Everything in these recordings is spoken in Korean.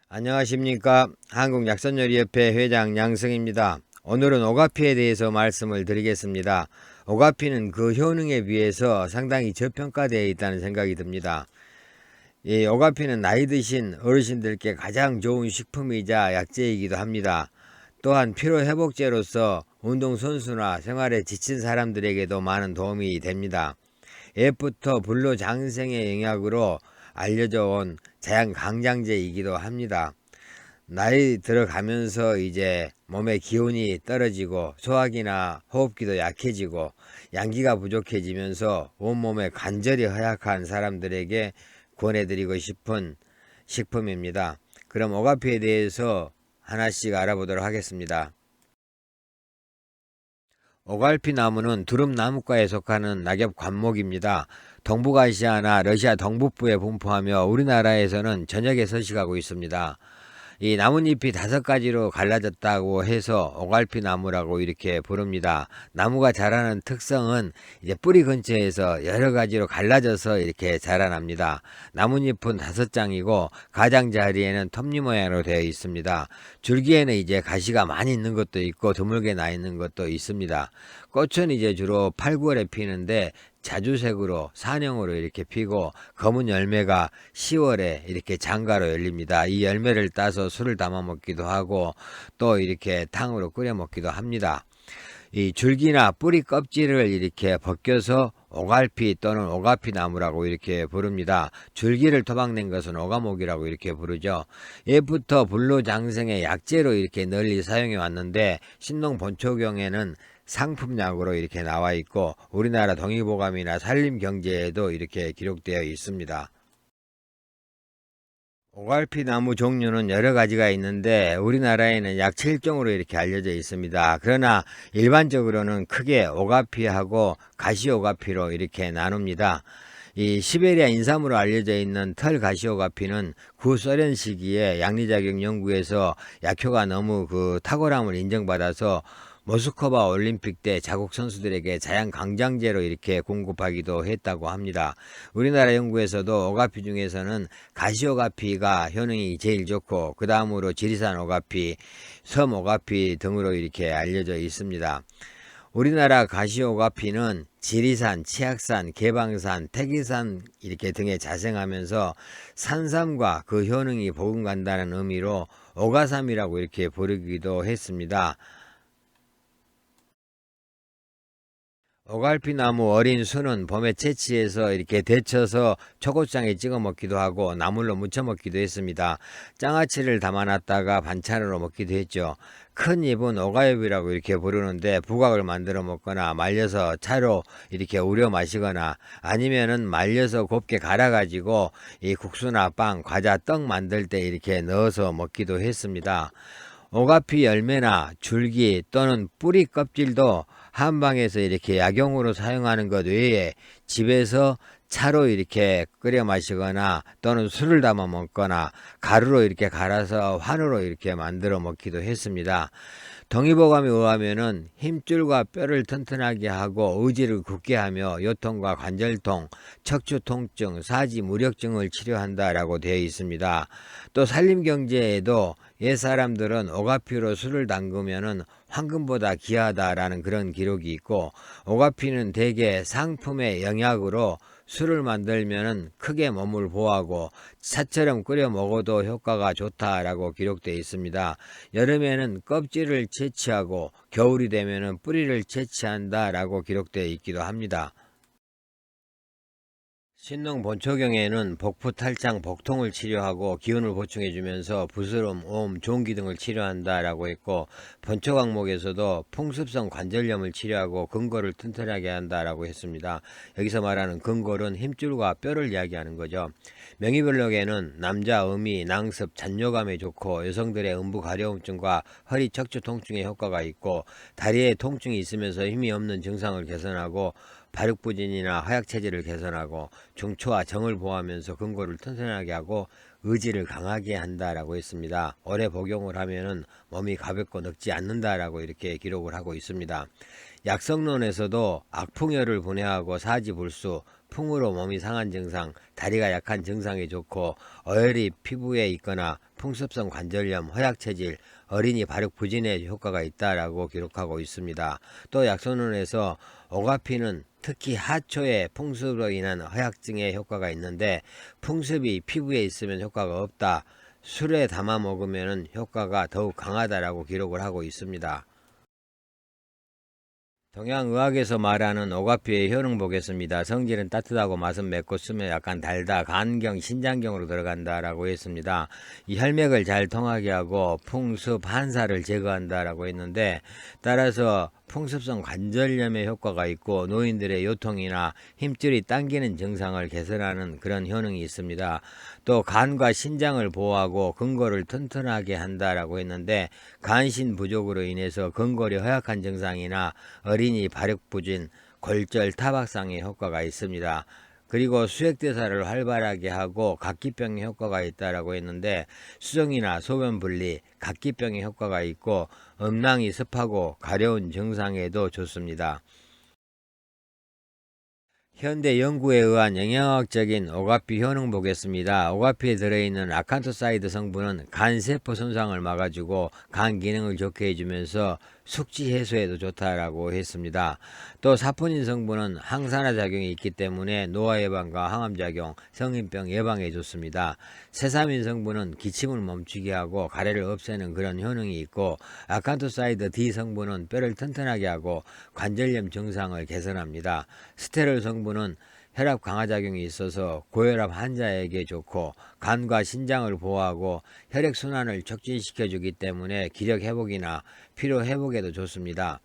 안녕하십니까. 한국약선요리협회 회장 양승입니다. 오늘은 오가피에 대해서 말씀을 드리겠습니다. 오가피는 그 효능에 비해서 상당히 저평가되어 있다는 생각이 듭니다. 이 오가피는 나이 드신 어르신들께 가장 좋은 식품이자 약재이기도 합니다. 또한 피로회복제로서 운동선수나 생활에 지친 사람들에게도 많은 도움이 됩니다. 옛부터 불로장생의 영약으로 알려져 온 자연 강장제이기도 합니다. 나이 들어가면서 이제 몸의 기운이 떨어지고 소화기나 호흡기도 약해지고 양기가 부족해지면서 온몸에 관절이 허약한 사람들에게 권해드리고 싶은 식품입니다. 그럼 오가피에 대해서 하나씩 알아보도록 하겠습니다. 오갈피 나무는 두릅나무과에 속하는 낙엽 관목입니다. 동북아시아나 러시아 동북부에 분포하며 우리나라에서는 전역에 서식하고 있습니다. 이 나뭇잎이 5가지로 갈라졌다고 해서 오갈피 나무라고 이렇게 부릅니다. 나무가 자라는 특성은 이제 뿌리 근처에서 여러 가지로 갈라져서 이렇게 자라납니다. 나뭇잎은 5장이고 가장자리에는 톱니 모양으로 되어 있습니다. 줄기에는 이제 가시가 많이 있는 것도 있고 드물게 나 있는 것도 있습니다. 꽃은 이제 주로 8, 9월에 피는데 자주색으로 산형으로 이렇게 피고 검은 열매가 10월에 이렇게 장가로 열립니다. 이 열매를 따서 술을 담아 먹기도 하고 또 이렇게 탕으로 끓여 먹기도 합니다. 이 줄기나 뿌리 껍질을 이렇게 벗겨서 오갈피 또는 오가피 나무라고 이렇게 부릅니다. 줄기를 토막낸 것은 오가목이라고 이렇게 부르죠. 옛부터 불로장생의 약재로 이렇게 널리 사용해 왔는데 신농 본초경에는 상품약으로 이렇게 나와 있고 우리나라 동의보감이나 산림경제에도 이렇게 기록되어 있습니다. 오갈피 나무 종류는 여러 가지가 있는데 우리나라에는 약 7종으로 이렇게 알려져 있습니다. 그러나 일반적으로는 크게 오가피하고 가시오가피로 이렇게 나눕니다. 이 시베리아 인삼으로 알려져 있는 털 가시오가피는 구소련 시기에 양리작용 연구에서 약효가 너무 탁월함을 인정받아서 모스크바 올림픽 때 자국 선수들에게 자연 강장제로 이렇게 공급하기도 했다고 합니다. 우리나라 연구에서도 오가피 중에서는 가시오가피가 효능이 제일 좋고 그 다음으로 지리산 오가피, 섬 오가피 등으로 이렇게 알려져 있습니다. 우리나라 가시오가피는 지리산, 치악산, 개방산, 태기산 이렇게 등에 자생하면서 산삼과 그 효능이 보금간다는 의미로 오가삼이라고 이렇게 부르기도 했습니다. 오갈피 나무 어린 순은 봄에 채취해서 이렇게 데쳐서 초고장에 찍어 먹기도 하고 나물로 무쳐 먹기도 했습니다. 장아찌를 담아놨다가 반찬으로 먹기도 했죠. 큰 잎은 오가엽이라고 이렇게 부르는데 부각을 만들어 먹거나 말려서 차로 이렇게 우려 마시거나 아니면은 말려서 곱게 갈아가지고 이 국수나 빵, 과자, 떡 만들 때 이렇게 넣어서 먹기도 했습니다. 오가피 열매나 줄기 또는 뿌리 껍질도 한방에서 이렇게 약용으로 사용하는 것 외에 집에서 차로 이렇게 끓여 마시거나 또는 술을 담아 먹거나 가루로 이렇게 갈아서 환으로 이렇게 만들어 먹기도 했습니다. 동의보감에 의하면은 힘줄과 뼈를 튼튼하게 하고 의지를 굳게 하며 요통과 관절통, 척추 통증, 사지 무력증을 치료한다라고 되어 있습니다. 또 산림경제에도 옛 사람들은 오가피로 술을 담그면은 황금보다 귀하다라는 그런 기록이 있고 오가피는 대개 상품의 영약으로 술을 만들면은 크게 몸을 보호하고 차처럼 끓여 먹어도 효과가 좋다라고 기록되어 있습니다. 여름에는 껍질을 채취하고 겨울이 되면은 뿌리를 채취한다라고 기록되어 있기도 합니다. 신농 본초경에는 복부 탈장 복통을 치료하고 기운을 보충해주면서 부스럼, 오음, 종기 등을 치료한다라고 했고 본초 강목에서도 풍습성 관절염을 치료하고 근골을 튼튼하게 한다라고 했습니다. 여기서 말하는 근골은 힘줄과 뼈를 이야기하는 거죠. 명의별록에는 남자 음이, 낭습, 잔뇨감에 좋고 여성들의 음부 가려움증과 허리 척추 통증에 효과가 있고 다리에 통증이 있으면서 힘이 없는 증상을 개선하고 발육부진이나 하약체질을 개선하고 중초와 정을 보호하면서 근골을 튼튼하게 하고 의지를 강하게 한다라고 했습니다. 오래 복용을 하면은 몸이 가볍고 늙지 않는다라고 이렇게 기록을 하고 있습니다. 약성론에서도 악풍열을 분해하고 사지불수, 풍으로 몸이 상한 증상, 다리가 약한 증상이 좋고 어혈이 피부에 있거나 풍습성 관절염, 허약체질, 어린이 발육 부진에 효과가 있다라고 기록하고 있습니다. 또 약선원에서 오가피는 특히 하초의 풍습으로 인한 허약증에 효과가 있는데 풍습이 피부에 있으면 효과가 없다. 술에 담아 먹으면 효과가 더욱 강하다라고 기록을 하고 있습니다. 동양의학에서 말하는 오가피의 효능 보겠습니다. 성질은 따뜻하고 맛은 맵고 쓰면 약간 달다. 간경, 신장경으로 들어간다라고 했습니다. 이 혈맥을 잘 통하게 하고 풍습, 한사를 제거한다라고 했는데 따라서 풍습성 관절염에 효과가 있고 노인들의 요통이나 힘줄이 당기는 증상을 개선하는 그런 효능이 있습니다. 또 간과 신장을 보호하고 근골을 튼튼하게 한다라고 했는데 간신 부족으로 인해서 근골이 허약한 증상이나 어린이 발육 부진, 골절, 타박상에 효과가 있습니다. 그리고 수액대사를 활발하게 하고 각기병에 효과가 있다라고 했는데 수정이나 소변 분리, 각기병에 효과가 있고 음낭이 습하고 가려운 증상에도 좋습니다. 현대 연구에 의한 영양학적인 오가피 효능 보겠습니다. 오가피에 들어있는 아칸토사이드 성분은 간세포 손상을 막아주고 간 기능을 좋게 해주면서 숙취 해소에도 좋다라고 했습니다. 또 사포닌 성분은 항산화 작용이 있기 때문에 노화 예방과 항암 작용, 성인병 예방에 좋습니다. 세사민 성분은 기침을 멈추게 하고 가래를 없애는 그런 효능이 있고 아칸토사이드 D 성분은 뼈를 튼튼하게 하고 관절염 증상을 개선합니다. 스테롤 성분은 혈압 강화 작용이 있어서 고혈압 환자에게 좋고 간과 신장을 보호하고 혈액순환을 촉진시켜 주기 때문에 기력 회복이나 피로 회복에도 좋습니다.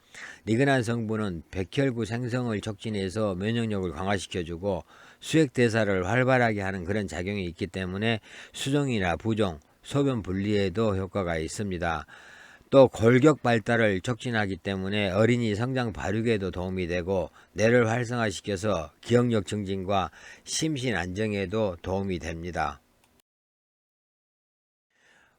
리그난 성분은 백혈구 생성을 촉진해서 면역력을 강화시켜 주고 수액대사를 활발하게 하는 그런 작용이 있기 때문에 수정이나 부종, 소변 분리에도 효과가 있습니다. 또 골격 발달을 촉진하기 때문에 어린이 성장 발육에도 도움이 되고 뇌를 활성화시켜서 기억력 증진과 심신 안정에도 도움이 됩니다.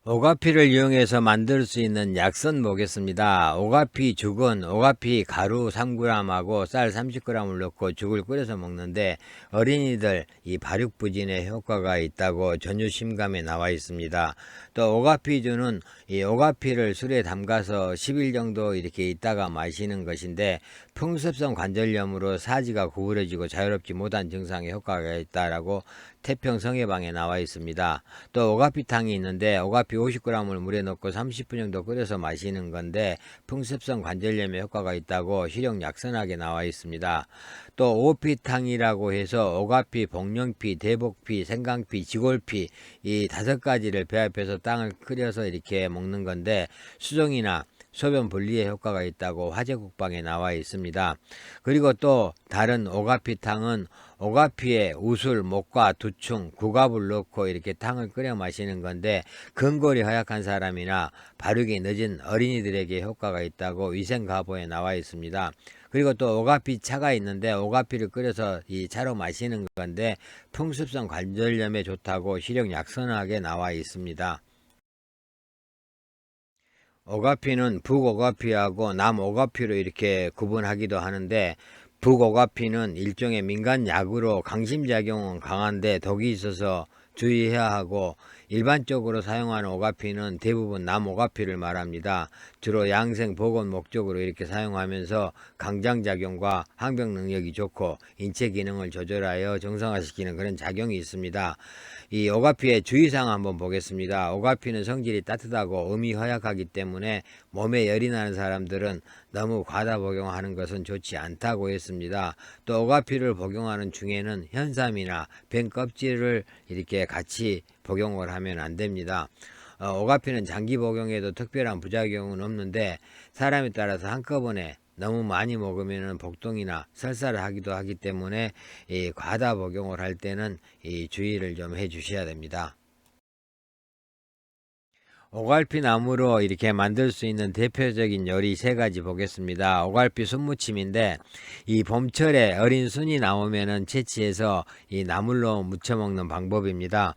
오가피를 이용해서 만들 수 있는 약선 보겠습니다. 오가피 죽은 오가피 가루 3g하고 쌀 30g을 넣고 죽을 끓여서 먹는데 어린이들 이 발육 부진에 효과가 있다고 전유심감에 나와 있습니다. 또 오가피주는 이 오가피를 술에 담가서 10일 정도 이렇게 있다가 마시는 것인데 풍습성 관절염으로 사지가 구부러지고 자유롭지 못한 증상에 효과가 있다라고 태평성해방에 나와 있습니다. 또 오가피탕이 있는데 오가피 50g을 물에 넣고 30분 정도 끓여서 마시는 건데 풍습성 관절염에 효과가 있다고 실용 약선하게 나와 있습니다. 또 오피탕이라고 해서 오가피, 복령피, 대복피, 생강피, 지골피 이 5가지를 배합해서 땅을 끓여서 이렇게 먹는 건데 수정이나 소변 분리에 효과가 있다고 화제국방에 나와 있습니다. 그리고 또 다른 오가피탕은 오가피에 우술, 목과 두충, 구갑을 넣고 이렇게 탕을 끓여 마시는 건데 근골이 허약한 사람이나 발육이 늦은 어린이들에게 효과가 있다고 위생가보에 나와 있습니다. 그리고 또 오가피 차가 있는데 오가피를 끓여서 이 차로 마시는 건데 풍습성 관절염에 좋다고 실용 약선하게 나와 있습니다. 오가피는 북오가피하고 남오가피로 이렇게 구분하기도 하는데 북오가피는 일종의 민간약으로 강심작용은 강한데 독이 있어서 주의해야 하고 일반적으로 사용하는 오가피는 대부분 남오가피를 말합니다. 주로 양생 보건 목적으로 이렇게 사용하면서 강장작용과 항병 능력이 좋고 인체 기능을 조절하여 정상화시키는 그런 작용이 있습니다. 이 오가피의 주의사항 한번 보겠습니다. 오가피는 성질이 따뜻하고 음이 허약하기 때문에 몸에 열이 나는 사람들은 너무 과다 복용하는 것은 좋지 않다고 했습니다. 또 오가피를 복용하는 중에는 현삼이나 뱀 껍질을 이렇게 같이 복용을 하면 안 됩니다. 오가피는 장기 복용에도 특별한 부작용은 없는데 사람에 따라서 한꺼번에 너무 많이 먹으면 복통이나 설사를 하기도 하기 때문에 이 과다 복용을 할 때는 이 주의를 좀 해 주셔야 됩니다. 오갈피 나무로 이렇게 만들 수 있는 대표적인 요리 3가지 보겠습니다. 오갈피 순무침인데 이 봄철에 어린 순이 나오면은 채취해서 이 나물로 무쳐 먹는 방법입니다.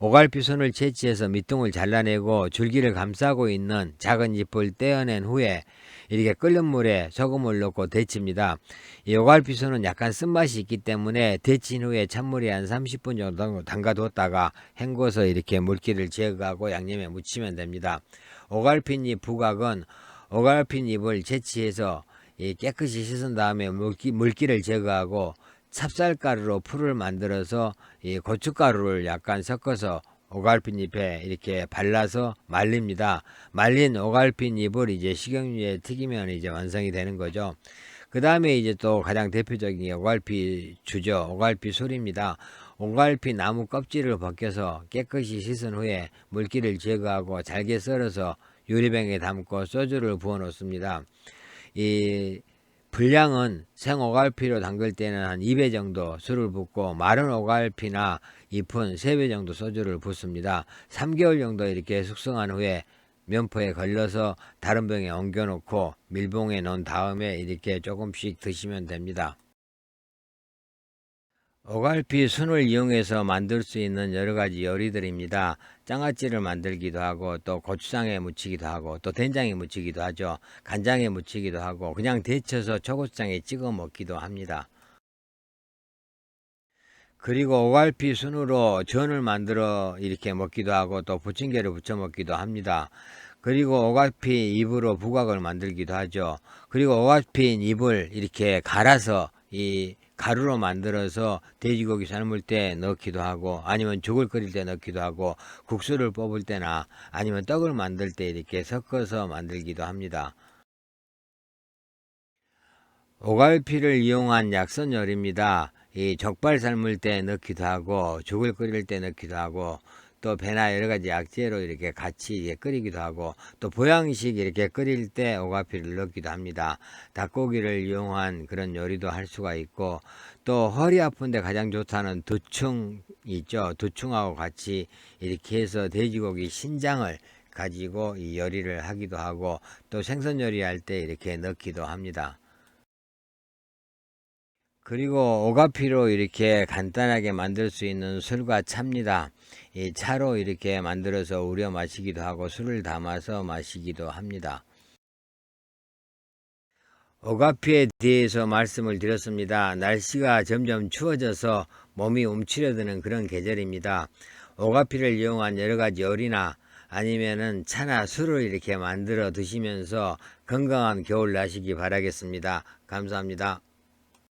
오갈피 순을 채취해서 밑둥을 잘라내고 줄기를 감싸고 있는 작은 잎을 떼어낸 후에 이렇게 끓는 물에 소금을 넣고 데칩니다. 이 오갈피 순은 약간 쓴맛이 있기 때문에 데친 후에 찬물에 한 30분 정도 담가뒀다가 헹궈서 이렇게 물기를 제거하고 양념에 무치면 됩니다. 오갈피잎 부각은 오갈피잎을 채취해서 깨끗이 씻은 다음에 물기를 제거하고 찹쌀가루로 풀을 만들어서 이 고춧가루를 약간 섞어서 오갈피잎에 이렇게 발라서 말립니다. 말린 오갈피잎을 이제 식용유에 튀기면 이제 완성이 되는 거죠. 그 다음에 이제 또 가장 대표적인 오갈피 주죠. 오갈피 술입니다. 오갈피 나무 껍질을 벗겨서 깨끗이 씻은 후에 물기를 제거하고 잘게 썰어서 유리병에 담고 소주를 부어 놓습니다. 이 분량은 생오갈피로 담글 때는 한 2배 정도 술을 붓고 마른 오갈피나 잎은 3배 정도 소주를 붓습니다. 3개월 정도 이렇게 숙성한 후에 면포에 걸러서 다른 병에 옮겨 놓고 밀봉해 놓은 다음에 이렇게 조금씩 드시면 됩니다. 오갈피 순을 이용해서 만들 수 있는 여러가지 요리들입니다. 장아찌를 만들기도 하고 또 고추장에 무치기도 하고 또 된장에 무치기도 하죠. 간장에 무치기도 하고 그냥 데쳐서 초고추장에 찍어 먹기도 합니다. 그리고 오갈피 순으로 전을 만들어 이렇게 먹기도 하고 또 부침개를 부쳐 먹기도 합니다. 그리고 오갈피 잎으로 부각을 만들기도 하죠. 그리고 오갈피 잎을 이렇게 갈아서 이 가루로 만들어서 돼지고기 삶을 때 넣기도 하고 아니면 죽을 끓일 때 넣기도 하고 국수를 뽑을 때나 아니면 떡을 만들 때 이렇게 섞어서 만들기도 합니다. 오갈피를 이용한 약선 요리입니다. 이 족발 삶을 때 넣기도 하고 죽을 끓일 때 넣기도 하고 또 배나 여러 가지 약재로 이렇게 같이 끓이기도 하고 또 보양식 이렇게 끓일 때 오갈피를 넣기도 합니다. 닭고기를 이용한 그런 요리도 할 수가 있고 또 허리 아픈데 가장 좋다는 두충 있죠. 두충하고 같이 이렇게 해서 돼지고기 신장을 가지고 이 요리를 하기도 하고 또 생선 요리할 때 이렇게 넣기도 합니다. 그리고 오가피로 이렇게 간단하게 만들 수 있는 술과 차입니다. 이 차로 이렇게 만들어서 우려 마시기도 하고 술을 담아서 마시기도 합니다. 오가피에 대해서 말씀을 드렸습니다. 날씨가 점점 추워져서 몸이 움츠려드는 그런 계절입니다. 오가피를 이용한 여러 가지 요리나 아니면은 차나 술을 이렇게 만들어 드시면서 건강한 겨울 나시기 바라겠습니다. 감사합니다.